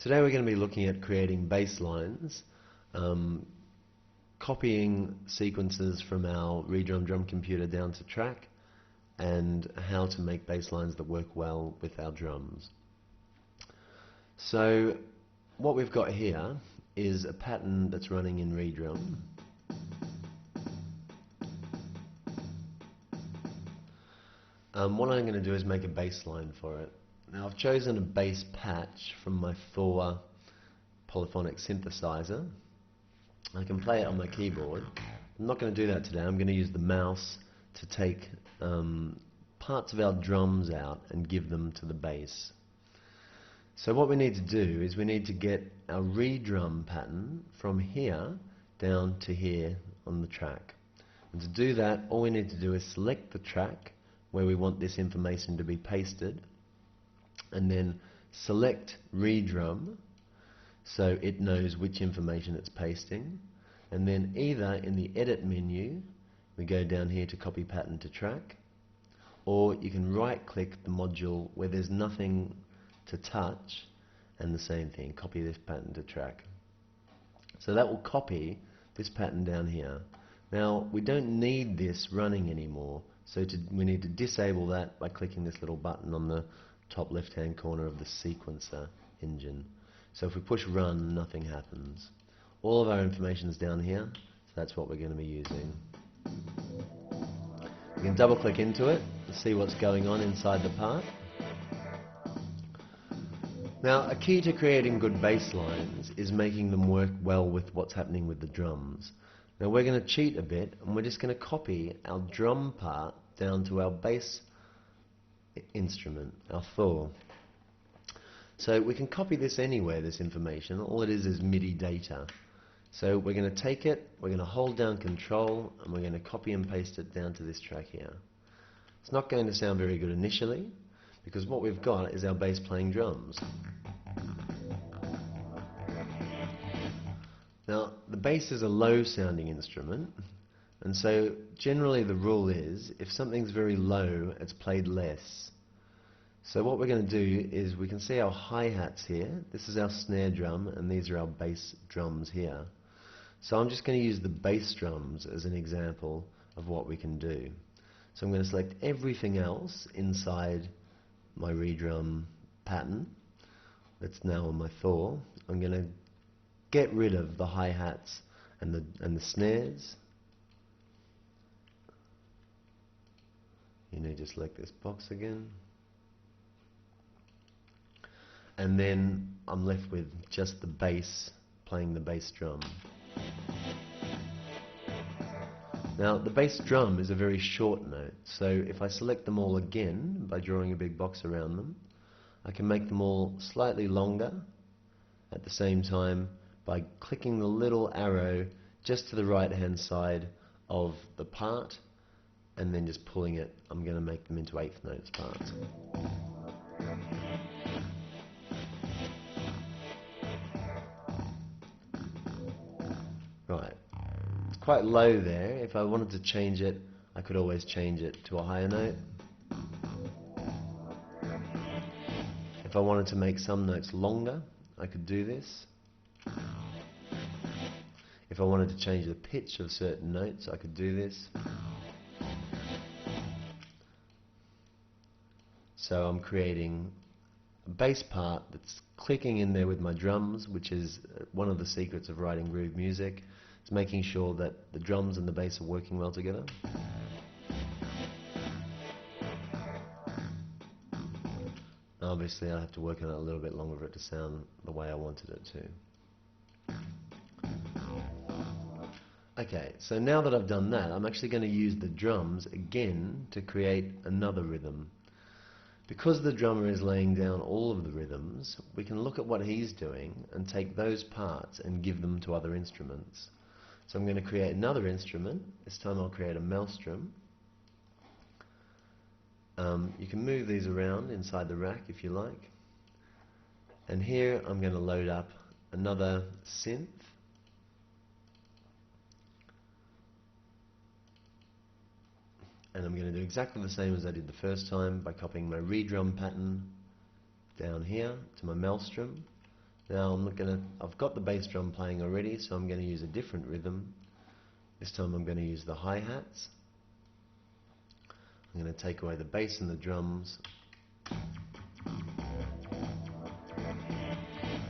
Today we're going to be looking at creating bass lines, copying sequences from our ReDrum drum computer down to track, and how to make bass lines that work well with our drums. So what we've got here is a pattern that's running in ReDrum. What I'm going to do is make a bass line for it. Now I've chosen a bass patch from my Thor polyphonic synthesizer. I can play it on my keyboard. I'm not going to do that today. I'm going to use the mouse to take parts of our drums out and give them to the bass. So what we need to do is we need to get our ReDrum pattern from here down to here on the track. And to do that, all we need to do is select the track where we want this information to be pasted, and then select ReDrum so it knows which information it's pasting, and then either in the edit menu we go down here to copy pattern to track, or you can right click the module where there's nothing to touch and the same thing, copy this pattern to track. So that will copy this pattern down here. Now we don't need this running anymore, so we need to disable that by clicking this little button on the top left hand corner of the sequencer engine. So if we push run, nothing happens. All of our information is down here, so that's what we're going to be using. You can double click into it to see what's going on inside the part. Now a key to creating good bass lines is making them work well with what's happening with the drums. Now we're going to cheat a bit, and we're just going to copy our drum part down to our bass instrument, our Thor. So we can copy this anywhere, this information. All it is MIDI data. So we're going to take it, we're going to hold down Control, and we're going to copy and paste it down to this track here. It's not going to sound very good initially, because what we've got is our bass playing drums. Now the bass is a low sounding instrument, and so generally the rule is if something's very low, it's played less. So what we're going to do is we can see our hi-hats here. This is our snare drum, and these are our bass drums here. So I'm just going to use the bass drums as an example of what we can do. So I'm going to select everything else inside my ReDrum pattern that's now on my Thor. I'm going to get rid of the hi-hats and the snares. You need to select this box again. And then I'm left with just the bass, playing the bass drum. Now the bass drum is a very short note, so if I select them all again by drawing a big box around them, I can make them all slightly longer at the same time by clicking the little arrow just to the right hand side of the part and then just pulling it. I'm going to make them into eighth notes parts. Right, it's quite low there. If I wanted to change it, I could always change it to a higher note. If I wanted to make some notes longer, I could do this. If I wanted to change the pitch of certain notes, I could do this. So I'm creating a bass part that's clicking in there with my drums, which is one of the secrets of writing groove music. It's making sure that the drums and the bass are working well together. Obviously I have to work on it a little bit longer for it to sound the way I wanted it to. Okay, so now that I've done that, I'm actually going to use the drums again to create another rhythm. Because the drummer is laying down all of the rhythms, we can look at what he's doing and take those parts and give them to other instruments. So I'm going to create another instrument. This time I'll create a maelstrom. You can move these around inside the rack if you like. And here I'm going to load up another synth. And I'm going to do exactly the same as I did the first time by copying my ReDrum pattern down here to my maelstrom. Now I've got the bass drum playing already, so I'm going to use a different rhythm. This time I'm going to use the hi-hats. I'm going to take away the bass and the drums.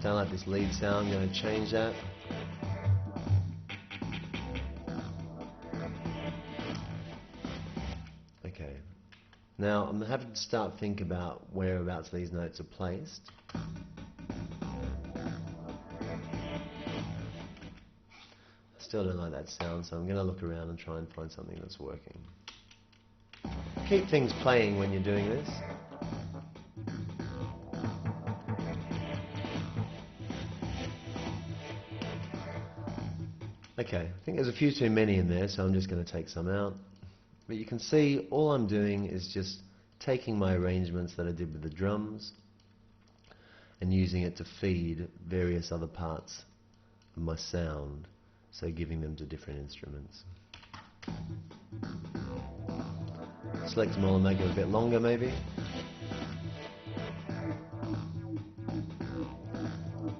Don't like this lead sound, I'm going to change that. Okay. Now I'm having to start think about whereabouts these notes are placed. Still don't like that sound, so I'm going to look around and try and find something that's working. Keep things playing when you're doing this. Okay, I think there's a few too many in there, so I'm just going to take some out. But you can see all I'm doing is just taking my arrangements that I did with the drums and using it to feed various other parts of my sound, so giving them to different instruments. Select them all and make it a bit longer maybe.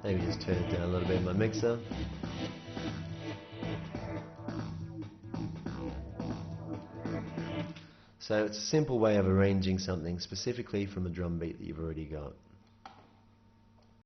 Maybe just turn it down a little bit in my mixer. So it's a simple way of arranging something specifically from a drum beat that you've already got.